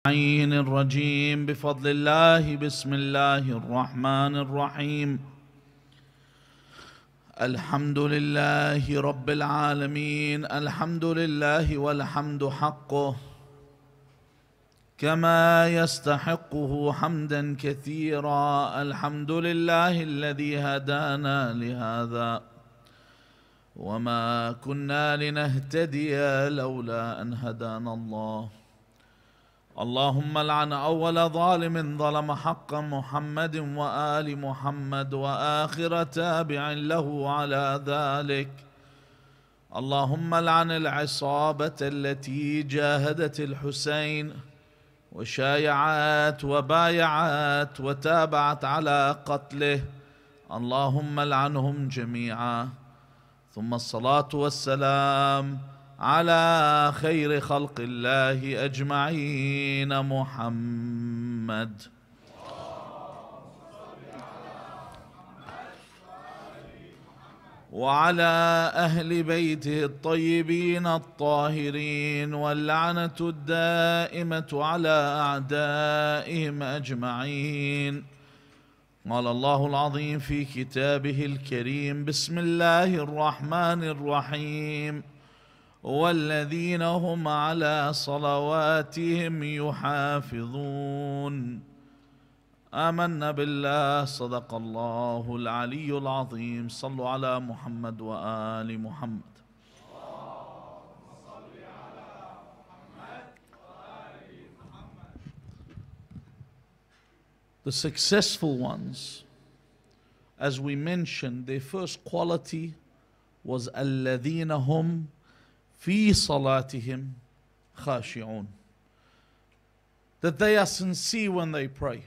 العين الرجيم بفضل الله بسم الله الرحمن الرحيم الحمد لله رب العالمين الحمد لله والحمد حقه كما يستحقه حمدا كثيرا الحمد لله الذي هدانا لهذا وما كنا لنهتدي لولا أن هدانا الله اللهم لعن أول ظالم ظلم حق محمد وآل محمد وآخر تابع له على ذلك اللهم لعن العصابة التي جاهدت الحسين وشايعت وبايعت وتابعت على قتله اللهم لعنهم جميعا ثم الصلاة والسلام على خير خلق الله أجمعين محمد وعلى أهل بيته الطيبين الطاهرين واللعنة الدائمة على أعدائهم أجمعين. قال الله العظيم في كتابه الكريم بسم الله الرحمن الرحيم والذين هم على صلواتهم يحافظون آمنا بالله صدق الله العلي العظيم صلوا على محمد وآل محمد. The successful ones, as we mentioned, their first quality was الذين هم في صلاتهم خاشعون, that they are sincere when they pray.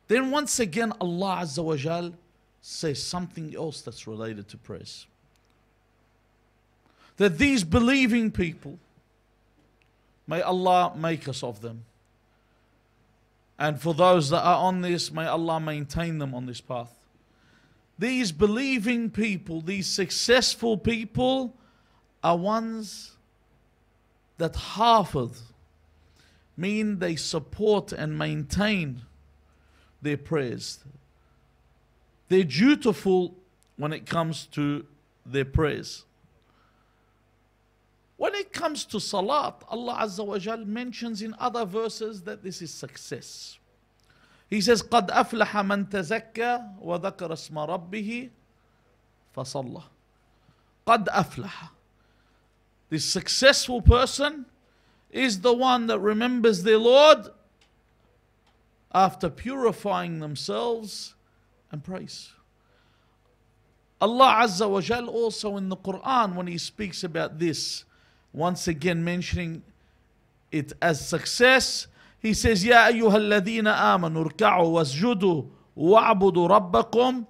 Then once again Allah Azza wa Jal says something else that's related to prayers, that these believing people, may Allah make us of them, and for those that are on this, may Allah maintain them on this path. These believing people, these successful people are ones that hafiz, mean they support and maintain their prayers. They're dutiful when it comes to their prayers. When it comes to salat, Allah Azza wa Jal mentions in other verses that this is success. He says, قَدْ أَفْلَحَ مَنْ تَزَكَّى وَذَكَرَ اسْمَ رَبِّهِ فَصَلَّى. قَدْ أَفْلَحَ. The successful person is the one that remembers their Lord after purifying themselves and prays. Allah Azza wa Jal also in the Quran, when He speaks about this, once again mentioning it as success, He says, يَا أَيُّهَا الَّذِينَ آمَنُوا ارْكَعُوا وَاسْجُدُوا وَاعْبُدُوا رَبَّكُمْ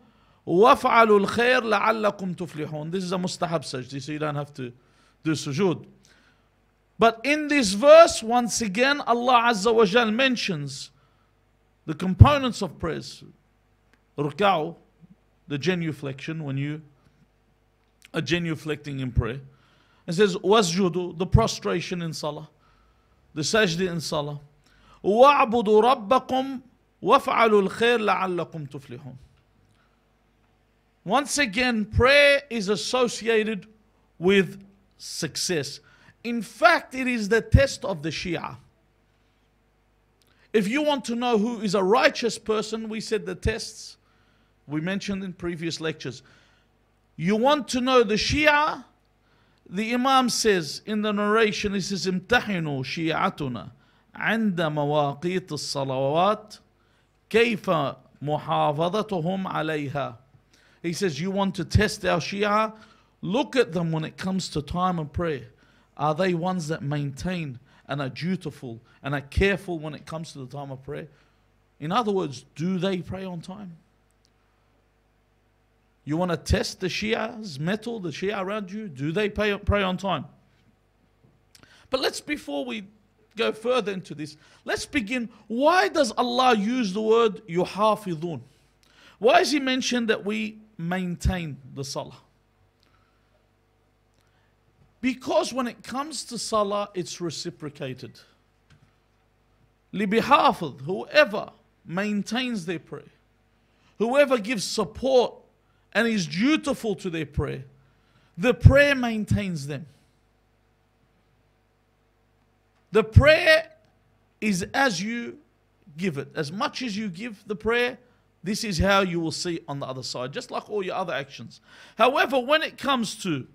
وَافْعَلُوا الْخَيْرَ لَعَلَّكُمْ تُفْلِحُونَ. This is a mustahab sajdi, so you don't have to do sujood. But in this verse, once again, Allah Azza wa Jal mentions the components of prayers. Ruk'u, the genuflection, when you are genuflecting in prayer. It says, wasjudu, the prostration in salah, the sajdi in salah. وَاعْبُدُوا رَبَّكُمْ وَافْعَلُوا الْخَيْرَ لَعَلَّكُمْ تُفْلِحُونَ. Once again, prayer is associated with success. In fact, it is the test of the Shia. If you want to know who is a righteous person, we said the tests we mentioned in previous lectures. You want to know the Shia, the Imam says in the narration, he says, امتحنوا شيعتنا عند مواقيت الصلوات كيف محافظتهم عليها. He says, you want to test our Shia? Look at them when it comes to time of prayer. Are they ones that maintain and are dutiful and are careful when it comes to the time of prayer? In other words, do they pray on time? You want to test the Shia's mettle, the Shia around you? Do they pray on time? But before we go further into this, let's begin. Why does Allah use the word yuhafidun? Why has He mentioned that we maintain the salah? Because when it comes to salah, it's reciprocated. لبحافظ, whoever maintains their prayer, whoever gives support and is dutiful to their prayer, the prayer maintains them. The prayer is as you give it. As much as you give the prayer, this is how you will see on the other side, just like all your other actions. However, when it comes to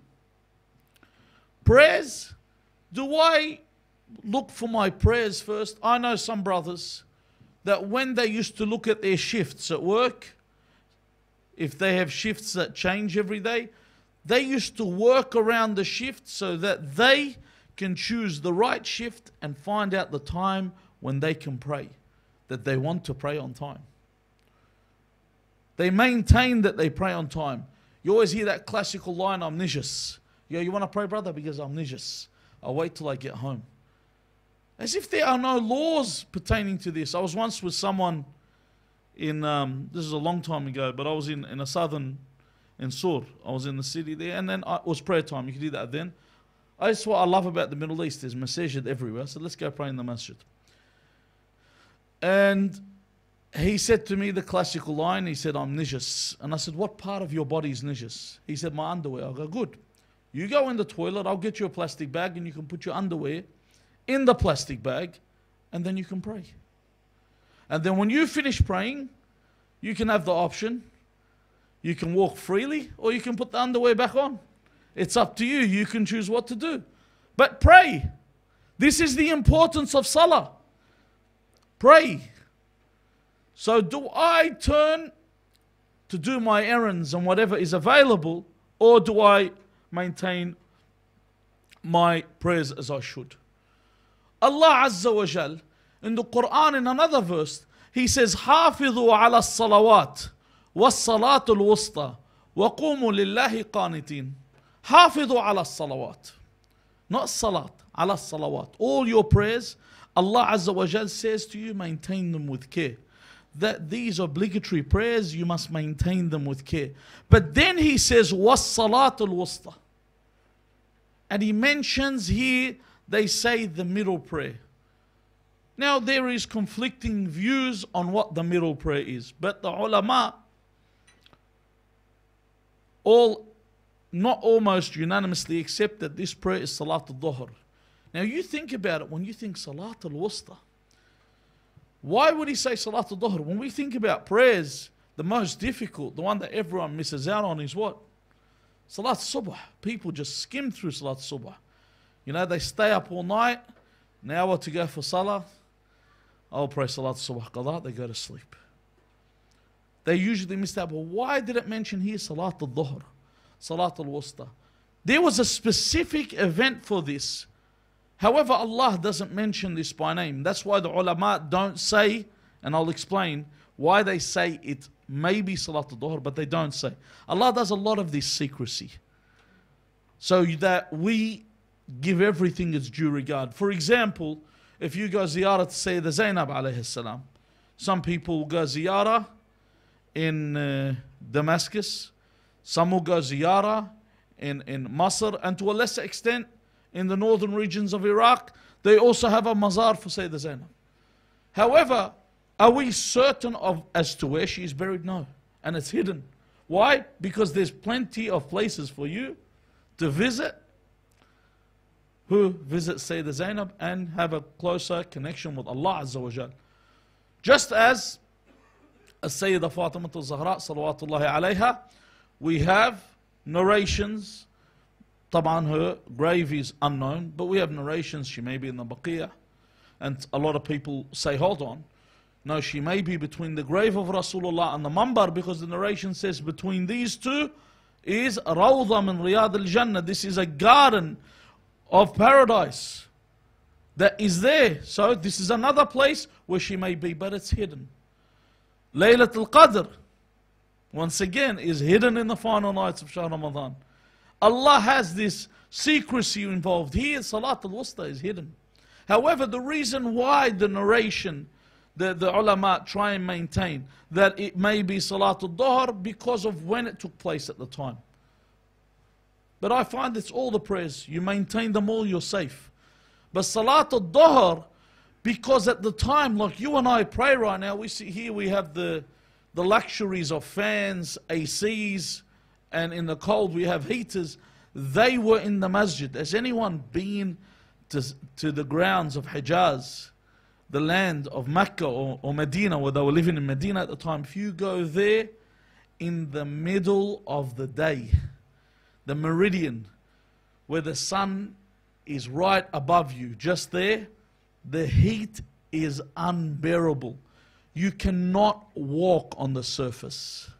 prayers, do I look for my prayers first? I know some brothers that when they used to look at their shifts at work, if they have shifts that change every day, they used to work around the shift so that they can choose the right shift and find out the time when they can pray, that they want to pray on time. They maintain that they pray on time. You always hear that classical line, I'm nijis. Yeah, you want to pray, brother? Because I'm nijis. I'll wait till I get home. As if there are no laws pertaining to this. I was once with someone in, this is a long time ago, but I was in a southern, in Sur. I was in the city there, and then it was prayer time. You could do that then. That's what I love about the Middle East. There's masajid everywhere. So let's go pray in the masjid. And he said to me the classical line, he said, I'm nijis. And I said, what part of your body is nijis? He said, my underwear. I go, good. You go in the toilet, I'll get you a plastic bag and you can put your underwear in the plastic bag and then you can pray. And then when you finish praying, you can have the option. You can walk freely or you can put the underwear back on. It's up to you. You can choose what to do. But pray. This is the importance of salah. Pray. So do I turn to do my errands and whatever is available, or do I maintain my prayers as I should? Allah Azza wa Jal, in the Quran, in another verse, He says, حافظوا على الصلوات والصلاة الوسطى وقوموا لله قانتين. حافظوا على الصلوات. Not salat, على الصلوات. All your prayers, Allah Azza wa Jal says to you, maintain them with care. That these obligatory prayers, you must maintain them with care. But then He says, وَالصَّلَاةُ الْوُسْطَى. And He mentions here, they say the middle prayer. Now there is conflicting views on what the middle prayer is. But the ulama, not almost unanimously accept that this prayer is Salat al-Dhuhr. Now you think about it, when you think Salat al-Wusta, why would he say Salat al-Dhuhr? When we think about prayers, the most difficult, the one that everyone misses out on is what? Salat al-Subh. People just skim through Salat al-Subh. You know, they stay up all night, an hour to go for Salah. I'll pray Salat al-Subh Qadha, they go to sleep. They usually miss that. But why did it mention here Salat al-Dhuhr? Salat al-Wusta. There was a specific event for this. However, Allah doesn't mention this by name. That's why the ulama don't say, and I'll explain why they say it may be Salat al-Dhuhr, but they don't say. Allah does a lot of this secrecy, so that we give everything its due regard. For example, if you go ziyarah to Sayyidah Zainab alayhi salam, some people go ziyarah in Damascus, some will go ziyarah in Masr, and to a lesser extent, in the northern regions of Iraq, they also have a mazar for Sayyidah Zainab. However, are we certain as to where she is buried? No. And it's hidden. Why? Because there's plenty of places for you to visit, who visit Sayyidah Zainab and have a closer connection with Allah Azza wa Jal. Just as Sayyidah Fatimah al-Zahra, salawatullahi alayha, we have narrations. Taban, her grave is unknown, but we have narrations she may be in the Baqiyah. And a lot of people say, hold on, no, she may be between the grave of Rasulullah and the Mambar, because the narration says between these two is Rawda min Riyad al-Jannah. This is a garden of paradise that is there. So this is another place where she may be, but it's hidden. Laylat al-Qadr, once again, is hidden in the final nights of Shahr Ramadan. Allah has this secrecy involved. Here, Salat al-Wusta is hidden. However, the reason why the narration, the ulama try and maintain that it may be Salat al-Dhuhr, because of when it took place at the time. But I find it's all the prayers. You maintain them all, you're safe. But Salat al-Dhuhr, Because at the time, like you and I pray right now, we see here we have the luxuries of fans, ACs, and in the cold we have heaters. They were in the masjid. Has anyone been to the grounds of Hijaz, the land of Mecca or Medina, where they were living in Medina at the time? If you go there in the middle of the day, the meridian, where the sun is right above you, just there, the heat is unbearable. You cannot walk on the surface.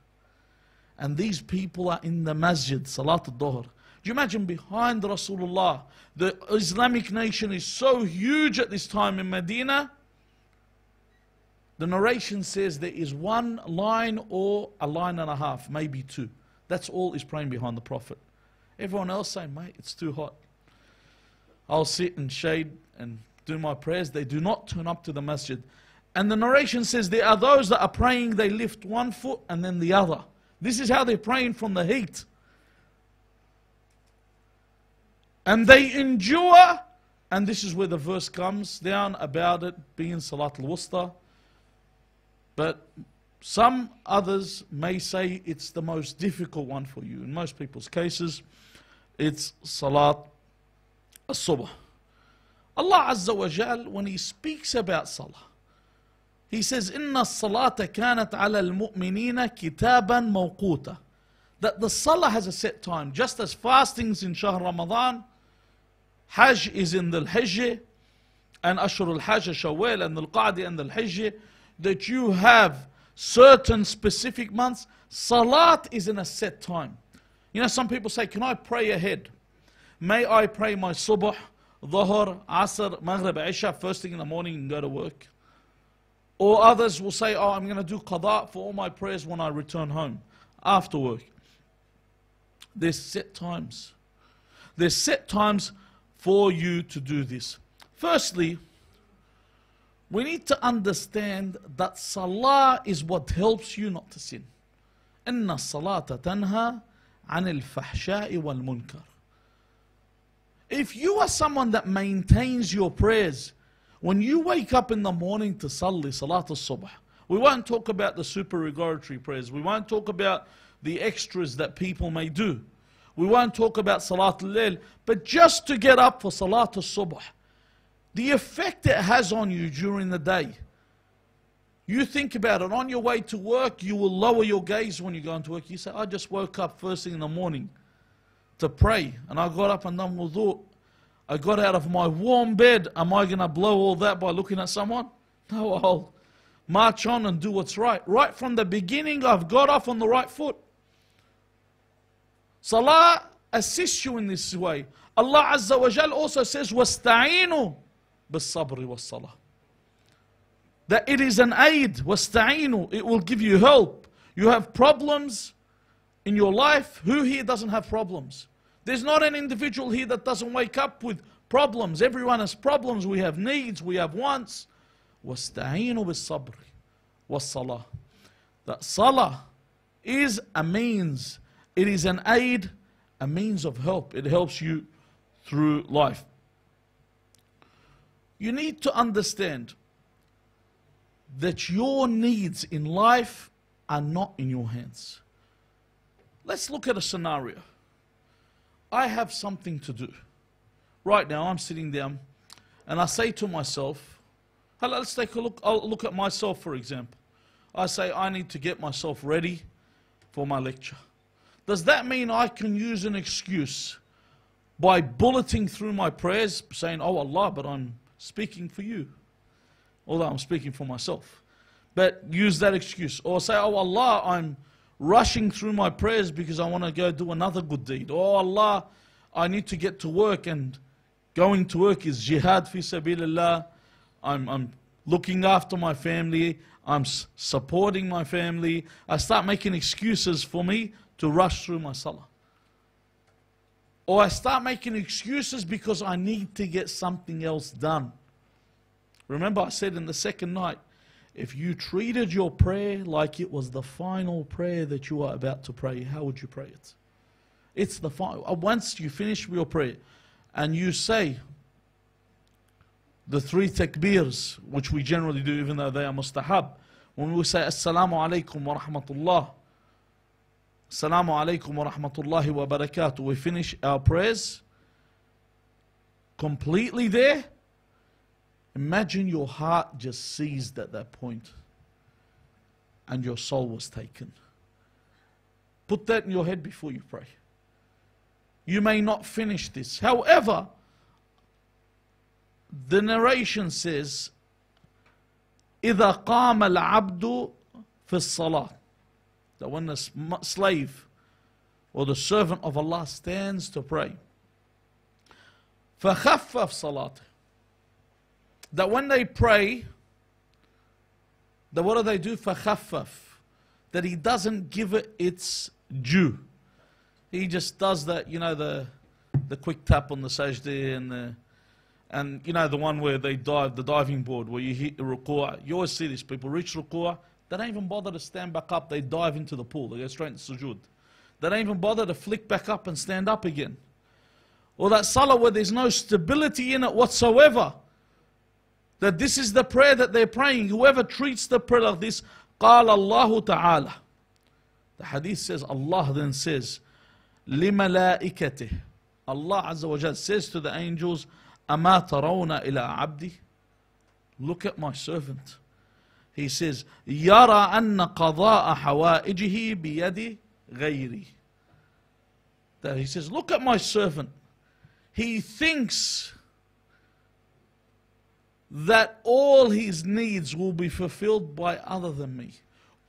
And these people are in the masjid, Salat al-Dhuhr. Do you imagine behind Rasulullah? The Islamic nation is so huge at this time in Medina. The narration says there is one line or a line and a half, maybe two. That's all is praying behind the Prophet. Everyone else saying, mate, it's too hot. I'll sit in shade and do my prayers. They do not turn up to the masjid. And the narration says there are those that are praying, they lift one foot and then the other. This is how they're praying from the heat. And they endure, and this is where the verse comes down about it being Salat al-Wusta. But some others may say it's the most difficult one for you. In most people's cases, it's Salat al-Subh. Allah Azza wa Jal, when He speaks about Salah, He says, إِنَّ الصَّلَاةَ كَانَتْ عَلَى الْمُؤْمِنِينَ كِتَابًا مَوْقُوتًا. That the Salah has a set time. Just as fastings in Shahr Ramadan, Hajj is in the Hijjah, and Ashur al-Hajj, Shawwal, and al-Qa'di, and al-Hijjah, that you have certain specific months. Salat is in a set time. You know, some people say, can I pray ahead? May I pray my Subh, Dhuhr, Asr, Maghrib, Isha, first thing in the morning and go to work? Or others will say, oh, I'm going to do qada for all my prayers when I return home, after work. There's set times. There's set times for you to do this. Firstly, we need to understand that salah is what helps you not to sin. إِنَّ الصَّلَاةَ تَنْهَى عَنِ الْفَحْشَاءِ وَالْمُنْكَرِ. If you are someone that maintains your prayers, when you wake up in the morning to Salli, Salat al-Subh, we won't talk about the supererogatory prayers. We won't talk about the extras that people may do. We won't talk about Salat al-Layl. But just to get up for Salat al-Subh, the effect it has on you during the day. You think about it. On your way to work, you will lower your gaze when you go into work. You say, I just woke up first thing in the morning to pray. And I got up and done wudu. I got out of my warm bed. Am I going to blow all that by looking at someone? No, I'll march on and do what's right. Right from the beginning, I've got off on the right foot. Salah assists you in this way. Allah Azza wa Jal also says, وَاسْتَعِينُوا بِالصَّبْرِ وَالصَّلَاةِ. That it is an aid. وَاسْتَعِينُوا. It will give you help. You have problems in your life. Who here doesn't have problems? There's not an individual here that doesn't wake up with problems. Everyone has problems. We have needs. We have wants. وَاسْتَعِينُوا بِالصَّبْرِ وَالصَّلَاةِ. That salah is a means. It is an aid, a means of help. It helps you through life. You need to understand that your needs in life are not in your hands. Let's look at a scenario. I have something to do. Right now I'm sitting down and I say to myself, let's take a look. I'll look at myself, for example. I say I need to get myself ready for my lecture. Does that mean I can use an excuse by bulleting through my prayers, saying, oh Allah, but I'm speaking for you, although I'm speaking for myself? But use that excuse. Or say, oh Allah, I'm rushing through my prayers because I want to go do another good deed. Oh Allah, I need to get to work, and going to work is jihad fi sabilillah. I'm looking after my family. I'm supporting my family. I start making excuses for me to rush through my salah. Or I start making excuses because I need to get something else done. Remember I said in the second night, if you treated your prayer like it was the final prayer that you are about to pray, how would you pray it? It's the final. Once you finish your prayer and you say, the 3 takbirs, which we generally do even though they are mustahab. When we say Assalamu alaikum wa rahmatullah, Assalamu alaikum wa rahmatullahi wa barakatuh, we finish our prayers completely there. Imagine your heart just seized at that point and your soul was taken. Put that in your head before you pray. You may not finish this. However, the narration says, إِذَا قَامَ الْعَبْدُ فِي الصَّلَاةِ, that when the slave or the servant of Allah stands to pray, فَخَفَّفْ صَلَاتِهِ, that when they pray, that what do? فَخَفَّفْ, that he doesn't give it its due. He just does that, you know, the quick tap on the sajda and you know the one where they dive, the diving board where you hit the ruku'. You always see this, people reach ruku', they don't even bother to stand back up, they dive into the pool, they go straight into sujood. They don't even bother to flick back up and stand up again. Or that salah where there's no stability in it whatsoever. That this is the prayer that they're praying. Whoever treats the prayer like this, قال الله تعالى. The hadith says, Allah then says, لِمَلَائِكَتِهِ, Allah Azza wa Jal says to the angels, أَمَا تَرَوْنَ إِلَىٰ عَبْدِي, look at my servant. He says, يَرَى أَنَّ قَضَاءَ حَوَائِجِهِ بِيَدِ غَيْرِي. That he says, look at my servant. He thinks that all his needs will be fulfilled by other than me.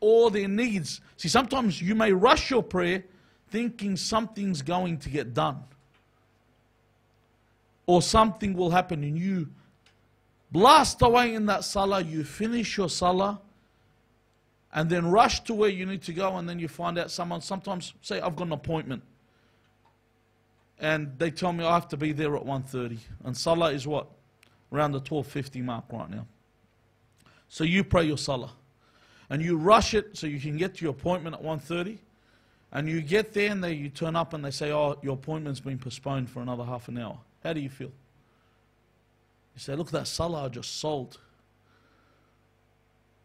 All their needs. See, sometimes you may rush your prayer thinking something's going to get done. Or something will happen and you blast away in that salah, you finish your salah, and then rush to where you need to go, and then you find out someone, sometimes say, I've got an appointment. And they tell me I have to be there at 1:30. And salah is what? Around the 12:50 mark right now. So you pray your salah. And you rush it so you can get to your appointment at 1:30. And you get there and you turn up and they say, oh, your appointment's been postponed for another half an hour. How do you feel? You say, look, that salah I just sold.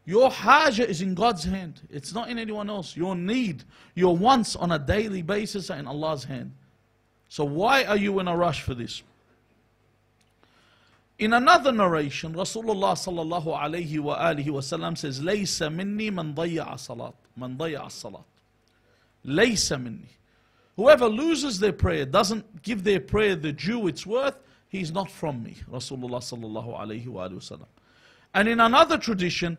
Your haja is in God's hand. It's not in anyone else. Your need, your wants on a daily basis are in Allah's hand. So why are you in a rush for this? In another narration, Rasulullah sallallahu alayhi wa alihi wa sallam says, لَيْسَ مِنِّي مَنْ ضَيَّعَ الصَّلَاةِ مَنْ ضَيَّعَ الصَّلَاةِ لَيْسَ مِنِّي. Whoever loses their prayer, doesn't give their prayer the due it's worth, he's not from me. Rasulullah sallallahu alayhi wa sallam. And in another tradition,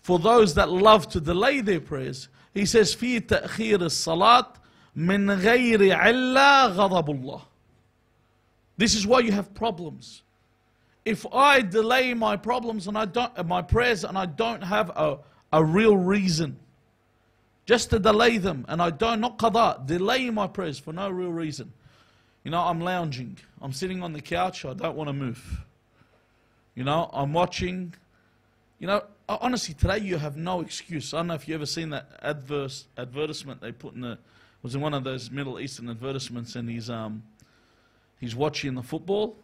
for those that love to delay their prayers, he says, فِي تَأْخِيرِ الصَّلَاةِ مِنْ غَيْرِ عِلَّا غَضَبُ اللَّهِ. This is why you have problems. If I delay my problems and my prayers and I don't have a real reason, just to delay them, and I don't, not qada, delay my prayers for no real reason. You know, I'm lounging, I'm sitting on the couch, I don't want to move. You know, I'm watching. You know, honestly, today you have no excuse. I don't know if you've ever seen that advertisement they put in it was in one of those Middle Eastern advertisements, and he's watching the football,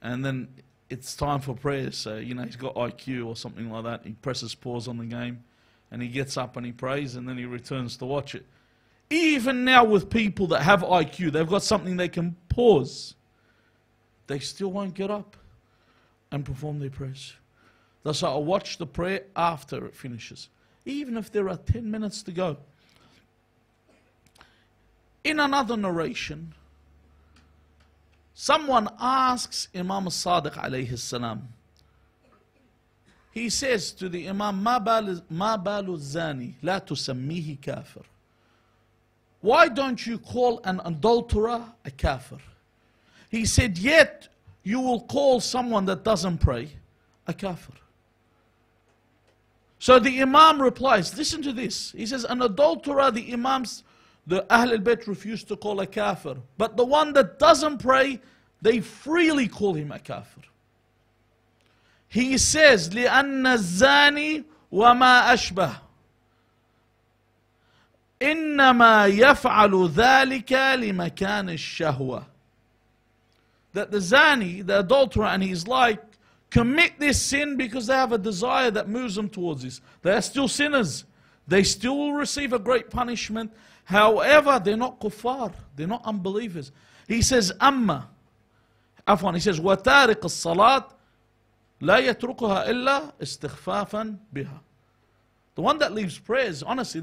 and then it's time for prayers. So, you know, he's got IQ or something like that. He presses pause on the game, and he gets up and he prays, and then he returns to watch it. Even now with people that have IQ, they've got something they can pause, they still won't get up and perform their prayers. That's why I watch the prayer after it finishes, even if there are 10 minutes to go. In another narration, someone asks Imam Sadiq alayhi salam. He says to the Imam, ما بال الزاني لا تسميه كافر. Why don't you call an adulterer a kafir? He said, yet you will call someone that doesn't pray a kafir. So the Imam replies, listen to this. He says, an adulterer, the Imams, the Ahl al-Bayt refused to call a kafir. But the one that doesn't pray, they freely call him a kafir. He says, لِأَنَّ الزَّانِي وَمَا أَشْبَهُ إِنَّمَا يَفْعَلُ ذَلِكَ لِمَكَانِ الشَّهْوَةِ. that the zani, the adulterer, and his like commit this sin because they have a desire that moves them towards this. They are still sinners. They still will receive a great punishment. However, they're not kuffar. They're not unbelievers. He says, Amma. Afwan, he says, وَتَارِقَ الصَّلَاةِ لَا يَتْرُكُهَا إِلَّا إِسْتِخْفَافًا بِهَا. The one that leaves prayers, honestly,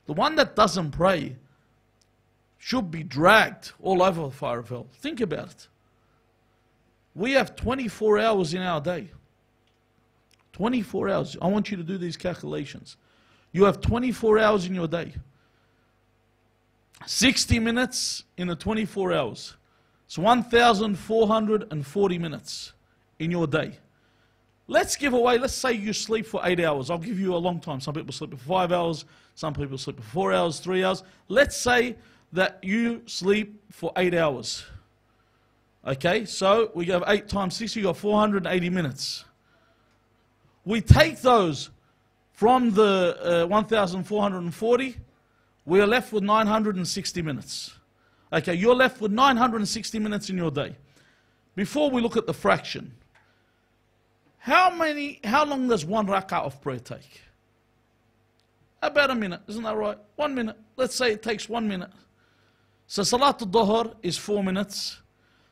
the one that doesn't pray should be dragged all over the fire of hell. Think about it. We have 24 hours in our day. 24 hours. I want you to do these calculations. You have 24 hours in your day. 60 minutes in the 24 hours. It's 1,440 minutes in your day. Let's give away, let's say you sleep for 8 hours. I'll give you a long time. Some people sleep for 5 hours. Some people sleep for 4 hours, 3 hours. Let's say that you sleep for 8 hours. Okay, so we have 8 times 60, you got 480 minutes. We take those from the 1,440, we are left with 960 minutes. Okay, you're left with 960 minutes in your day. Before we look at the fraction, how long does one rak'ah of prayer take? About a minute, isn't that right? 1 minute. Let's say it takes 1 minute. So Salat al-Dhuhr is 4 minutes.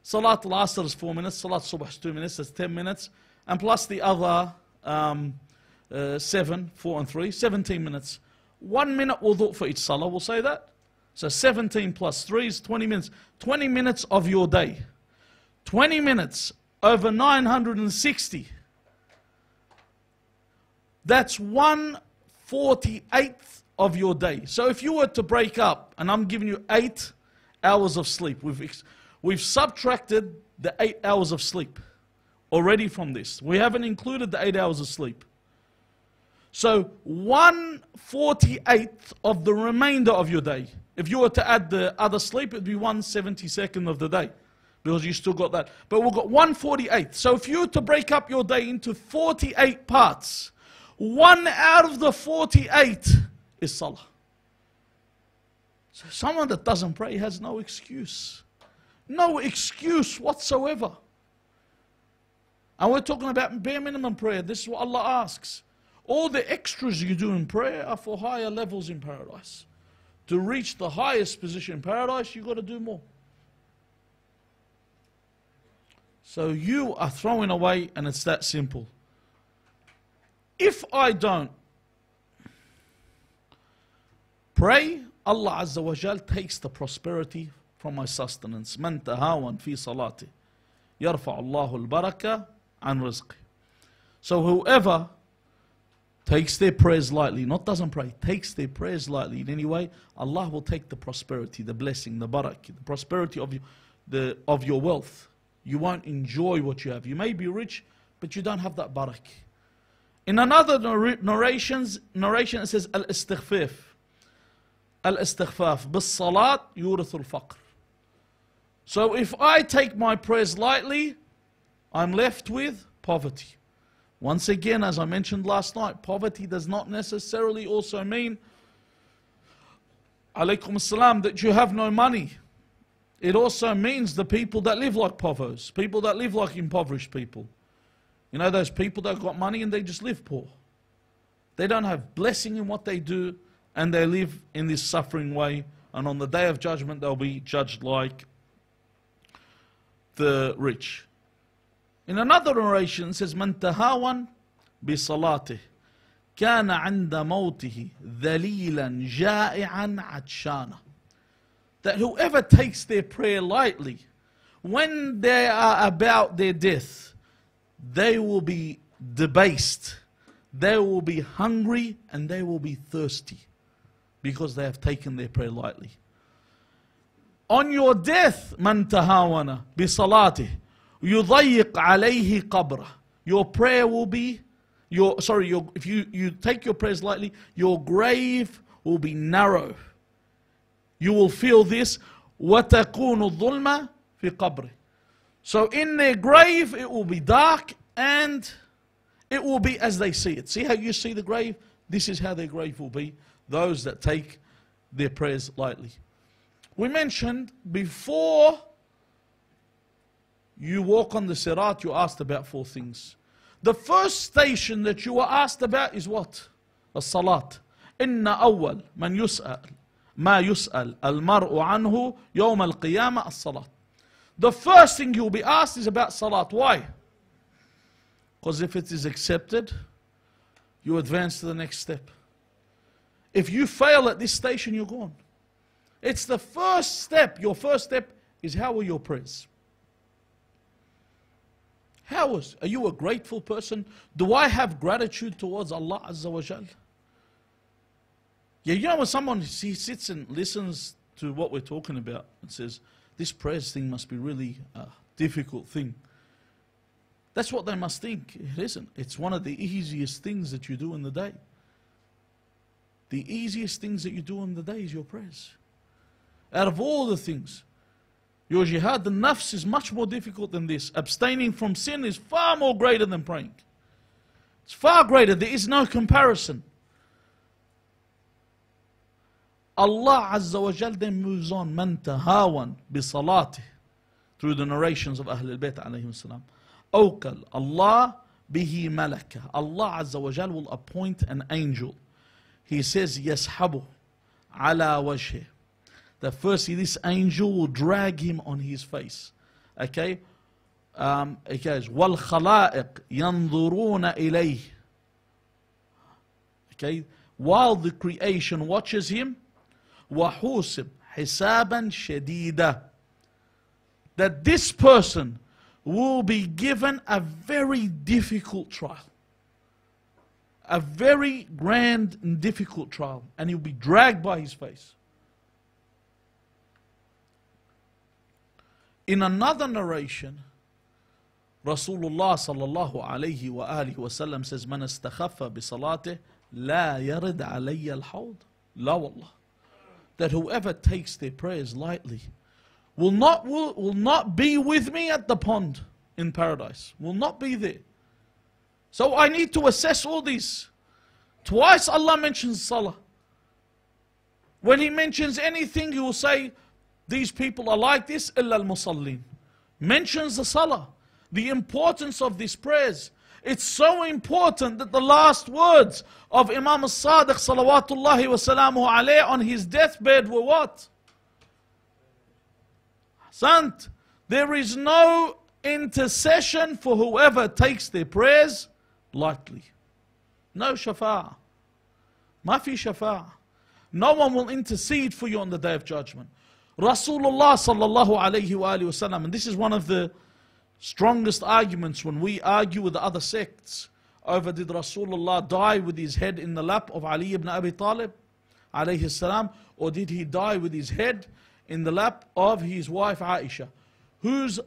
Salat al-Asr is 4 minutes. Salat al-Subh is 2 minutes. That's 10 minutes. And plus the other 7, 4 and 3, 17 minutes. 1 minute wudu for each salah, we'll say that. So 17 plus 3 is 20 minutes. 20 minutes of your day. 20 minutes over 960. That's 1/48 of your day. So if you were to break up, and I'm giving you 8 hours of sleep, we've subtracted the 8 hours of sleep already from this. We haven't included the 8 hours of sleep. So 1/48 of the remainder of your day. If you were to add the other sleep, it would be 1/72 of the day. Because you still got that. But we've got 1/48. So if you were to break up your day into 48 parts, 1 out of the 48 is salah. So someone that doesn't pray has no excuse. No excuse whatsoever. And we're talking about bare minimum prayer. This is what Allah asks. All the extras you do in prayer are for higher levels in paradise. To reach the highest position in paradise, you've got to do more. So you are throwing away, and it's that simple. If I don't pray, Allah Azza wa Jal takes the prosperity from my sustenance. من تهاون في صلاته يرفع الله البركة عن رزقه. So whoever takes their prayers lightly, not doesn't pray, takes their prayers lightly in any way, Allah will take the prosperity, the blessing, the barakah, the prosperity of your wealth. You won't enjoy what you have. You may be rich, but you don't have that barakah. In another narration it says al-istighfaf. Al-istighfaf. Bis-salat yurithu al-faqr. So if I take my prayers lightly, I'm left with poverty. Once again, as I mentioned last night, poverty does not necessarily also mean, alaykum as-salam, that you have no money. It also means the people that live like povos, people that live like impoverished people. You know those people that got money and they just live poor. They don't have blessing in what they do, and they live in this suffering way, and on the day of judgment they'll be judged like the rich. In another narration it says, من تهاون بصلاته كان عند موته ذليلا جائعا عطشانا. That whoever takes their prayer lightly, when they are about their death, they will be debased, they will be hungry, and they will be thirsty because they have taken their prayer lightly. On your death, من تهاون بصلاته يضيق عليه قبره. Your prayer will be, if you take your prayers lightly, your grave will be narrow. You will feel this, وَتَكُونُ الظُّلْمَ فِي قَبْرِ. So in their grave, it will be dark, and it will be as they see it. See how you see the grave? This is how their grave will be, those that take their prayers lightly. We mentioned before you walk on the sirat, you're asked about 4 things. The first station that you were asked about is what? الصلاة. إن أول من يسأل ما يسأل المرء عنه يوم القيامة الصلاة. The first thing you'll be asked is about salat. Why? Because if it is accepted, you advance to the next step. If you fail at this station, you're gone. It's the first step. Your first step is, how were your prayers? Are you a grateful person? Do I have gratitude towards Allah Azza wa Jal? Yeah, you know when someone sits and listens to what we're talking about and says, this prayers thing must be really a difficult thing. That's what they must think. It isn't. It's one of the easiest things that you do in the day. The easiest things that you do in the day is your prayers. Out of all the things, your jihad, the nafs, is much more difficult than this. Abstaining from sin is far more greater than praying. It's far greater. There is no comparison. Allah Azza wa Jal then moves on. Man tahawan bi salatih, through the narrations of Ahl al-Bayt alayhim salam. Awkal Allah bihi malaka. Allah Azza wa Jal will appoint an angel. He says, yashabu ala wajhi. That firstly, this angel will drag him on his face. Okay? It goes, wal khalaiq yanzuruna ilayh. Okay? While the creation watches him, وَحُوسِبْ حِسَابًا شَدِيدًا. That this person will be given a very difficult trial. A very grand and difficult trial. And he'll be dragged by his face. In another narration, Rasulullah sallallahu alayhi wa alihi wa sallam says, مَنْ اسْتَخَفَّ بِصَلَاتِهِ لَا يَرِدْ عَلَيَّ الْحَوْضِ. La wallah. That whoever takes their prayers lightly will not be with me at the pond in paradise. Will not be there. So I need to assess all these. Twice Allah mentions salah. When He mentions anything, He will say, these people are like this, illa al-musallin. Mentions the salah. The importance of these prayers. It's so important that the last words of Imam al-Sadiq salawatullahi wa salamuhu alayhi on his deathbed were what? Sant. There is no intercession for whoever takes their prayers lightly. No shafa'ah. Mafi shafa'ah. No one will intercede for you on the Day of Judgment. Rasulullah sallallahu alayhi wa sallam, and this is one of the strongest arguments when we argue with the other sects over, did Rasulullah die with his head in the lap of Ali ibn Abi Talib alayhi salam, or did he die with his head in the lap of his wife Aisha? Whose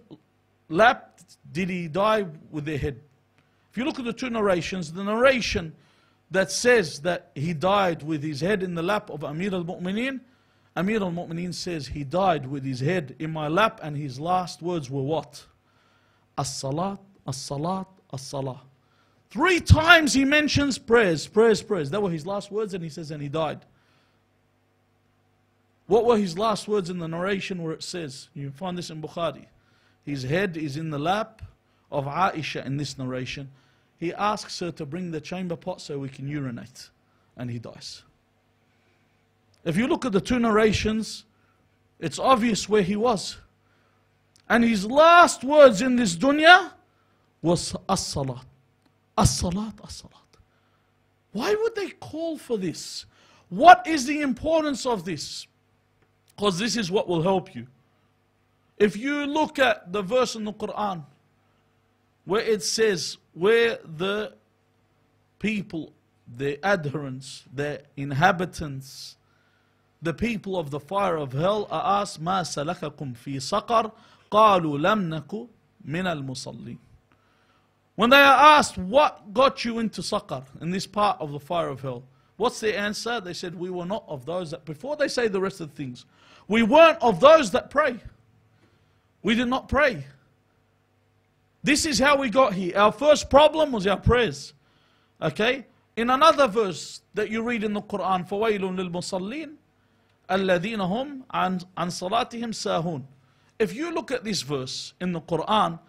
lap did he die with their head? If you look at the two narrations, the narration that says that he died with his head in the lap of Amir al-Mu'mineen, Amir al-Mu'mineen says he died with his head in my lap, and his last words were what? As-salat, as-salat, as-salah. 3 times he mentions prayers, prayers, prayers. That were his last words, and he says, and he died. What were his last words in the narration where it says, you find this in Bukhari, his head is in the lap of Aisha in this narration. He asks her to bring the chamber pot so we can urinate, and he dies. If you look at the two narrations, it's obvious where he was. And his last words in this dunya was as-salat. As-salat, as-salat. Why would they call for this? What is the importance of this? Because this is what will help you. If you look at the verse in the Quran where it says, where the people, the adherents, the inhabitants, the people of the fire of hell are asked, مَا سَلَكَكُمْ فِي سَقَرٍ قَالُوا لَمْ نَكُ مِنَ الْمُصَلِّينَ. When they are asked, what got you into Saqar, in this part of the fire of hell? What's their answer? They said, we were not of those that, before they say the rest of the things, we weren't of those that pray. We did not pray. This is how we got here. Our first problem was our prayers. Okay? In another verse that you read in the Quran, فَوَيْلٌ لِلْمُصَلِّينَ الَّذِينَ هُمْ عَنْ صَلَاتِهِمْ سَاهُونَ. if you look at this verse in the Quran,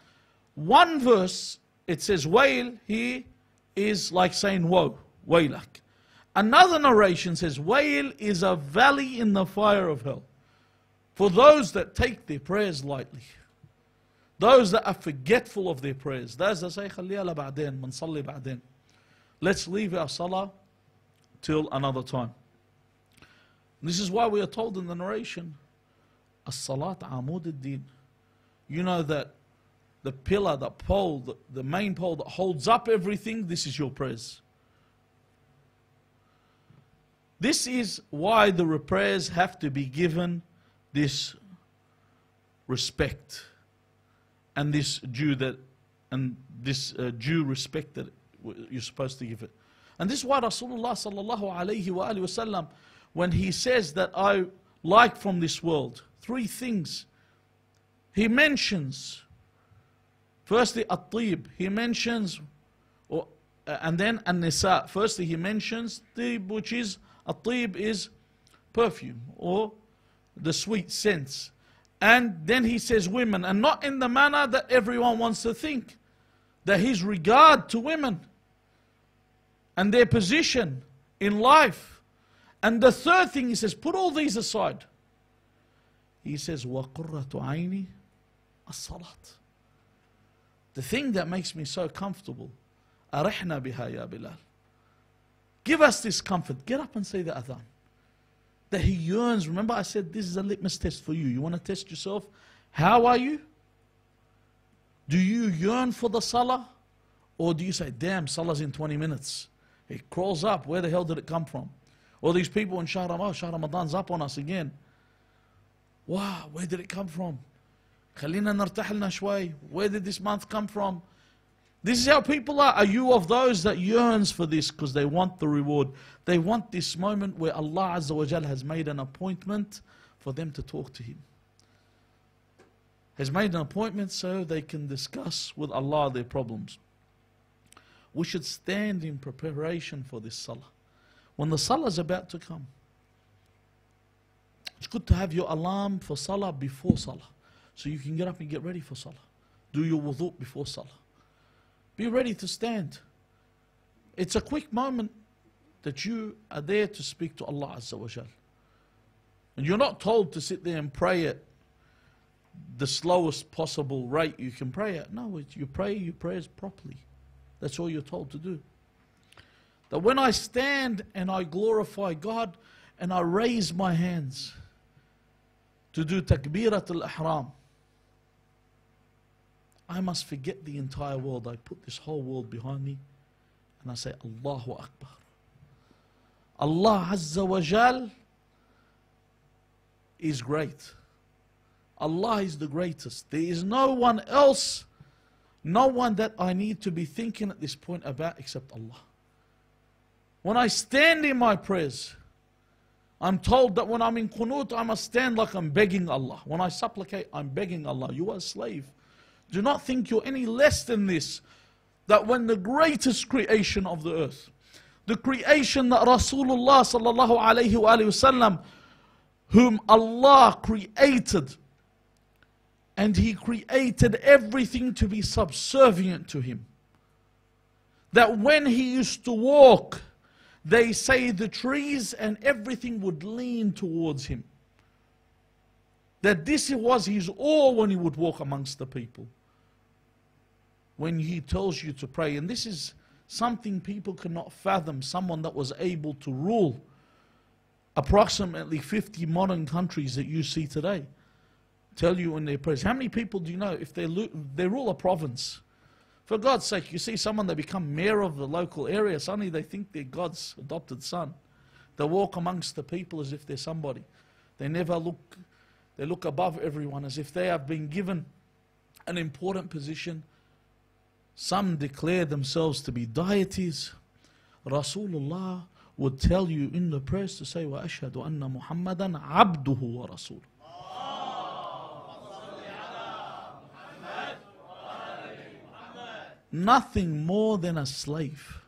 one verse, it says, Wail, he is like saying, woe, wailak. Another narration says, Wail is a valley in the fire of hell for those that take their prayers lightly. Those that are forgetful of their prayers. Those that say, خليها لبعدين, منصلي بعدين. Let's leave our salah till another time. This is why we are told in the narration, As-salat amud ad-din. You know that the pillar, the pole, the main pole that holds up everything, this is your prayers. This is why the prayers have to be given this respect and this due respect that you're supposed to give it. And this is why Rasulullah sallallahu alayhi wa alihi wasallam, when he says that I like from this world, three things he mentions. Firstly, at-tib, he mentions, and then an-nisa. Firstly, he mentions tib, which is, at-tib is perfume or the sweet scents. And then he says women, and not in the manner that everyone wants to think, that his regard to women and their position in life. And the third thing he says, put all these aside. He says, وَقُرَّةُ عَيْنِ الصَّلَاةِ. The thing that makes me so comfortable, أَرِحْنَا بِهَا يَا بِلَالِ. Give us this comfort. Get up and say the adhan. That he yearns. Remember I said this is a litmus test for you. You want to test yourself? How are you? Do you yearn for the salah? Or do you say, damn, salah's in 20 minutes. It crawls up. Where the hell did it come from? Or these people in Shahr Ramadan's up on us again. Wow, where did it come from? خلينا نرتاح لنا شوي. Where did this month come from? This is how people are. Are you of those that yearns for this because they want the reward? They want this moment where Allah Azza wa Jal has made an appointment for them to talk to Him. Has made an appointment so they can discuss with Allah their problems. We should stand in preparation for this salah. When the salah is about to come, it's good to have your alarm for salah before salah. So you can get up and get ready for salah. Do your wudu before salah. Be ready to stand. It's a quick moment that you are there to speak to Allah Azza wa Jal. And you're not told to sit there and pray at the slowest possible rate you can pray at. No, you pray your prayers properly. That's all you're told to do. That when I stand and I glorify God and I raise my hands to do takbirat al-ihram, I must forget the entire world. I put this whole world behind me and I say, Allahu Akbar. Allah Azza wa Jal is great. Allah is the greatest. There is no one else, no one that I need to be thinking at this point about except Allah. When I stand in my prayers, I'm told that when I'm in qunut, I must stand like I'm begging Allah. When I supplicate, I'm begging Allah. You are a slave. Do not think you're any less than this. That when the greatest creation of the earth, the creation that Rasulullah sallallahu alayhi wa sallam, whom Allah created, and He created everything to be subservient to Him. That when He used to walk, they say the trees and everything would lean towards Him. That this was His awe when He would walk amongst the people. When He tells you to pray. And this is something people cannot fathom. Someone that was able to rule approximately 50 modern countries that you see today. Tell you in their prayers. How many people do you know, if they rule a province, for God's sake, you see someone, they become mayor of the local area, suddenly they think they're God's adopted son. They walk amongst the people as if they're somebody. They never look, they look above everyone as if they have been given an important position. Some declare themselves to be deities. Rasulullah would tell you in the prayers to say, وَأَشْهَدُ أَنَّ مُحَمَّدًا عَبْدُهُ وَرَسُولُهُ. Nothing more than a slave.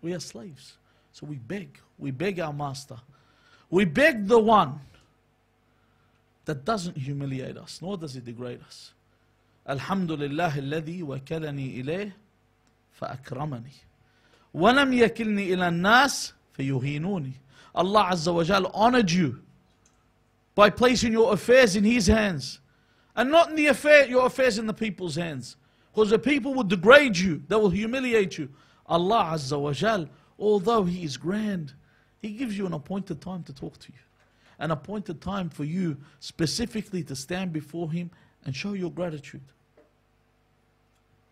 We are slaves. So we beg. We beg our master. We beg the one that doesn't humiliate us, nor does it degrade us. Alhamdulillah alladhi wakalani ilayh فأكرمني ولم يكلني إلى الناس فيهينوني. Allah Azza wa Jal honored you by placing your affairs in His hands, and not in your affairs in the people's hands, because the people will degrade you, they will humiliate you. Allah Azza wa Jal, although He is grand, He gives you an appointed time to talk to you, an appointed time for you specifically to stand before Him and show your gratitude.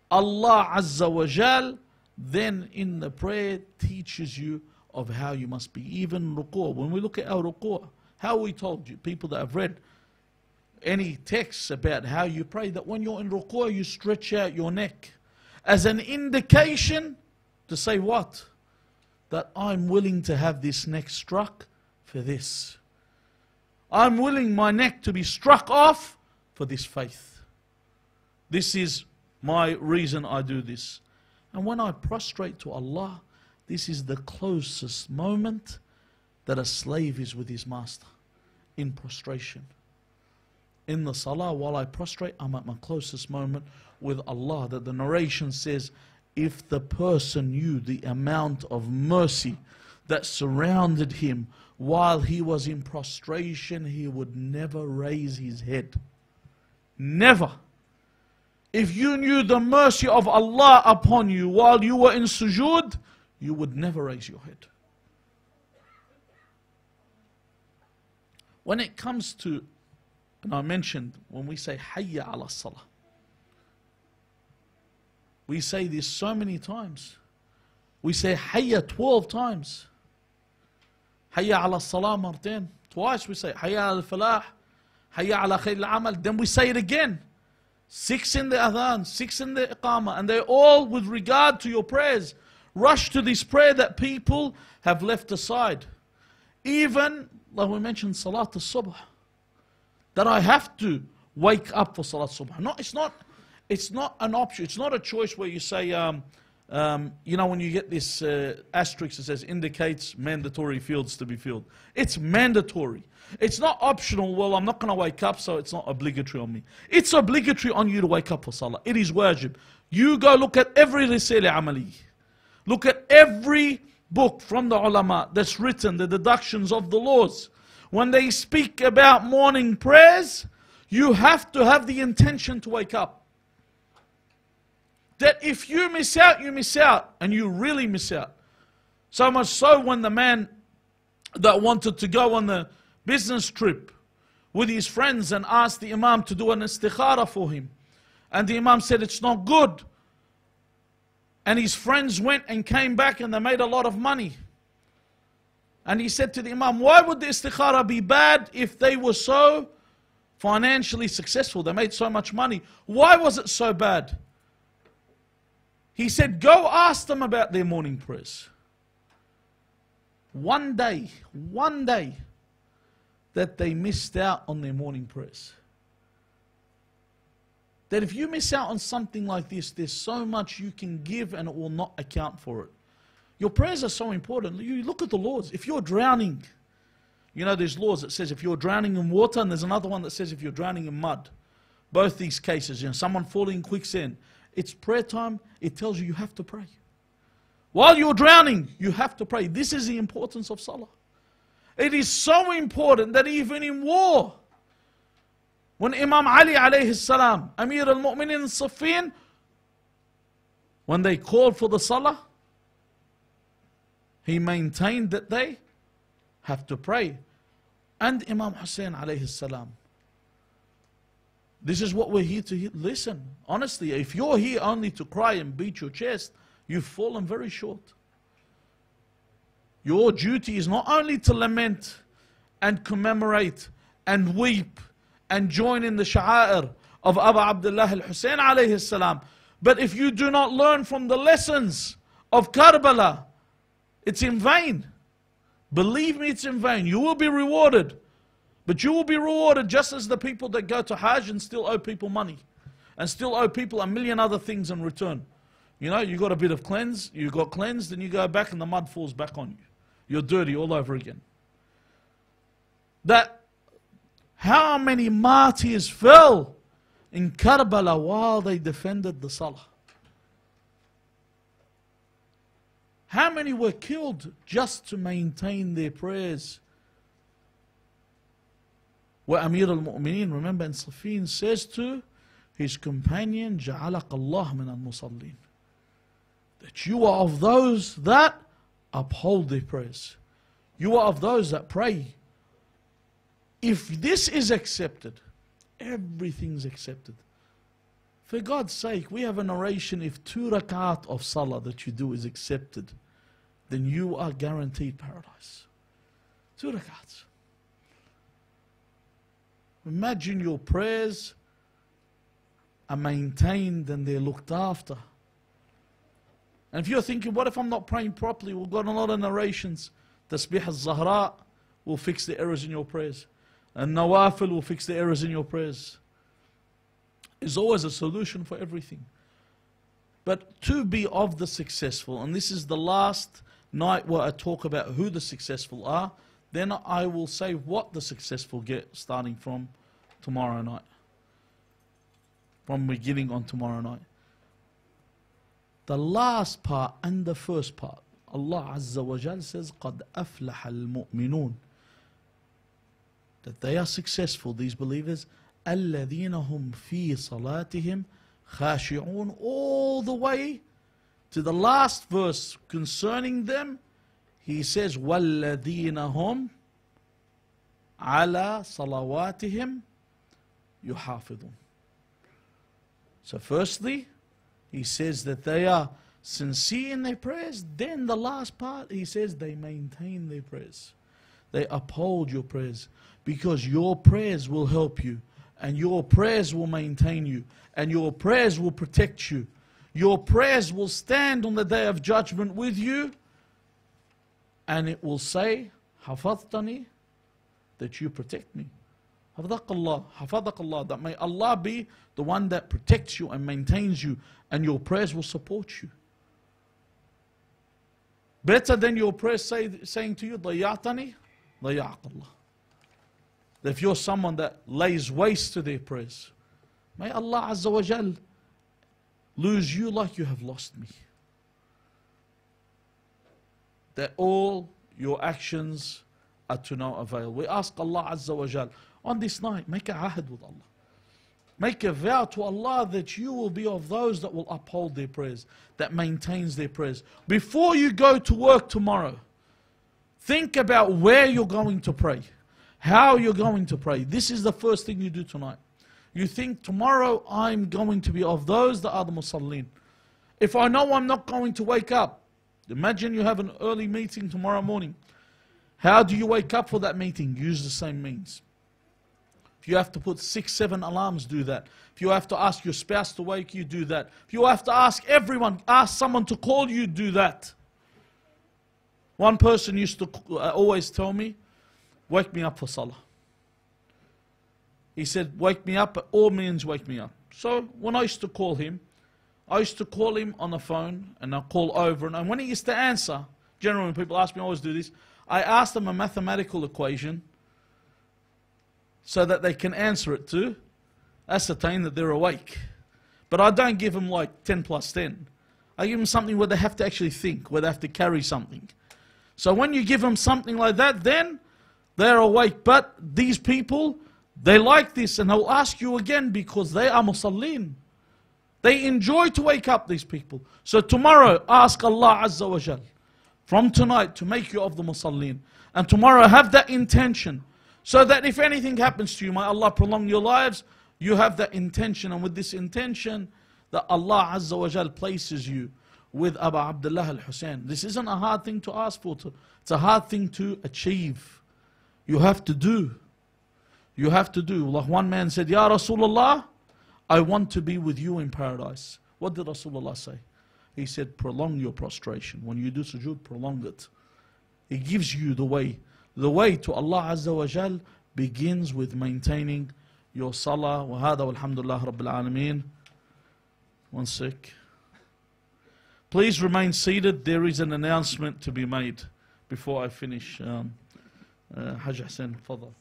Allah Azza wa Jal then in the prayer teaches you of how you must be. Even ruku', when we look at our ruku', how we told you, people that have read any texts about how you pray, that when you're in ruku' you stretch out your neck as an indication to say what? That I'm willing to have this neck struck for this. I'm willing my neck to be struck off for this faith. This is my reason I do this. And when I prostrate to Allah, this is the closest moment that a slave is with his master, in prostration. In the salah, while I prostrate, I'm at my closest moment with Allah. That the narration says, if the person knew the amount of mercy that surrounded him while he was in prostration, he would never raise his head. Never. If you knew the mercy of Allah upon you while you were in sujood, you would never raise your head. When it comes to, and I mentioned, when we say Hayya ala Salah, we say this so many times. We say Hayya 12 times. Hayya ala Salah martain. Twice we say Hayya al Falah, Hayya ala Khayr al Amal. Then we say it again. 6 in the adhan, 6 in the iqamah, and they're all with regard to your prayers. Rush to this prayer that people have left aside. Even, like we mentioned, Salat al-Subh, that I have to wake up for Salat al-Subh. No, it's not an option. It's not a choice where you say, you know, when you get this asterisk that says indicates mandatory fields to be filled. It's mandatory. It's not optional. Well, I'm not going to wake up, so it's not obligatory on me. It's obligatory on you to wake up for Salah. It is wajib. You go look at every Risale Amali. Look at every book from the ulama that's written, the deductions of the laws. When they speak about morning prayers, you have to have the intention to wake up. That if you miss out, you miss out. And you really miss out. So much so when the man that wanted to go on the business trip with his friends and asked the Imam to do an istikhara for him. And the Imam said it's not good. And his friends went and came back and they made a lot of money. And he said to the Imam, why would the istikhara be bad if they were so financially successful? They made so much money. Why was it so bad? He said, go ask them about their morning prayers. One day that they missed out on their morning prayers. That if you miss out on something like this, there's so much you can give and it will not account for it. Your prayers are so important. You look at the laws. If you're drowning, you know there's laws that says if you're drowning in water, and there's another one that says if you're drowning in mud. Both these cases, you know, someone falling in quicksand. It's prayer time. It tells you have to pray. While you're drowning, you have to pray. This is the importance of Salah. It is so important that even in war, when Imam Ali alayhi salam, Amir al-Mu'minin Siffin, when they called for the Salah, he maintained that they have to pray. And Imam Hussein alayhi salam. This is what we're here to hear. Listen, honestly, if you're here only to cry and beat your chest, you've fallen very short. Your duty is not only to lament and commemorate and weep and join in the sha'air of Abu Abdullah al-Hussein alayhi salam, but if you do not learn from the lessons of Karbala, it's in vain. Believe me, it's in vain. You will be rewarded. But you will be rewarded just as the people that go to Hajj and still owe people money. And still owe people a million other things in return. You know, you got a bit of cleanse, you got cleansed, and you go back and the mud falls back on you. You're dirty all over again. That How many martyrs fell in Karbala while they defended the Salah? How many were killed just to maintain their prayers? Where Amir al-Mu'mineen, remember in Safin, says to his companion, جَعَلَقَ اللَّهُ مِنَ الْمُصَلِّينَ, that you are of those that uphold their prayers. You are of those that pray. If this is accepted, everything's accepted. For God's sake, we have a narration, if 2 rakat of salah that you do is accepted, then you are guaranteed paradise. 2 rakats. Imagine your prayers are maintained and they're looked after. And if you're thinking, what if I'm not praying properly? We've got a lot of narrations. Tasbih al-Zahra will fix the errors in your prayers. And Nawafil will fix the errors in your prayers. There's always a solution for everything. But to be of the successful, and this is the last night where I talk about who the successful are, then I will say what the successful get starting from tomorrow night. From beginning on tomorrow night. The last part and the first part, Allah Azza wa Jal says, قَدْ أَفْلَحَ الْمُؤْمِنُونَ, that they are successful, these believers, الَّذِينَ هُمْ فِي صَلَاتِهِمْ خَاشِعُونَ, all the way to the last verse concerning them. He says, وَالَّذِينَ هُمْ عَلَى صَلَوَاتِهِمْ يُحَافِظُونَ. So firstly, he says that they are sincere in their prayers. Then the last part, he says they maintain their prayers. They uphold your prayers. Because your prayers will help you. And your prayers will maintain you. And your prayers will protect you. Your prayers will stand on the day of judgment with you. And it will say, حَفَظْتَنِي, that you protect me. حَفَظَكَ اللَّهُ, that may Allah be the one that protects you and maintains you. And your prayers will support you. Better than your prayers saying to you, ضَيَّعْتَنِي ضَيَّعَكَ اللَّهُ. If you're someone that lays waste to their prayers, may Allah Azza wa Jal lose you like you have lost me. That all your actions are to no avail. We ask Allah Azza wa Jal on this night, make a ahd with Allah. Make a vow to Allah that you will be of those that will uphold their prayers, that maintains their prayers. Before you go to work tomorrow, think about where you're going to pray. How you're going to pray. This is the first thing you do tonight. You think, tomorrow I'm going to be of those that are the musallin. If I know I'm not going to wake up, imagine you have an early meeting tomorrow morning. How do you wake up for that meeting? Use the same means. If you have to put 6, 7 alarms, do that. If you have to ask your spouse to wake you, do that. If you have to ask everyone, ask someone to call you, do that. One person used to always tell me, wake me up for salah. He said, wake me up, all means wake me up. So when I used to call him on the phone, and I'll call over, and when he used to answer, generally when people ask me, I always do this, I ask them a mathematical equation so that they can answer it to ascertain that they're awake. But I don't give them like 10 plus 10. I give them something where they have to actually think, where they have to carry something. So when you give them something like that, then they're awake. But these people, they like this, and they'll ask you again because they are musallin. They enjoy to wake up, these people. So tomorrow, ask Allah Azza wa Jal from tonight to make you of the musallin. And tomorrow have that intention, so that if anything happens to you, may Allah prolong your lives, you have that intention. And with this intention, that Allah Azza wa Jal places you with Abu Abdullah al-Hussein. This isn't a hard thing to ask for. It's a hard thing to achieve. You have to do. You have to do. Like one man said, Ya Rasulullah, I want to be with you in paradise. What did Rasulullah say? He said, prolong your prostration. When you do sujood, prolong it. He gives you the way. The way to Allah Azza wa Jal begins with maintaining your salah. Wa hada walhamdulillah rabbil alameen. One sec. Please remain seated. There is an announcement to be made before I finish. Hajj Hassan, fadal.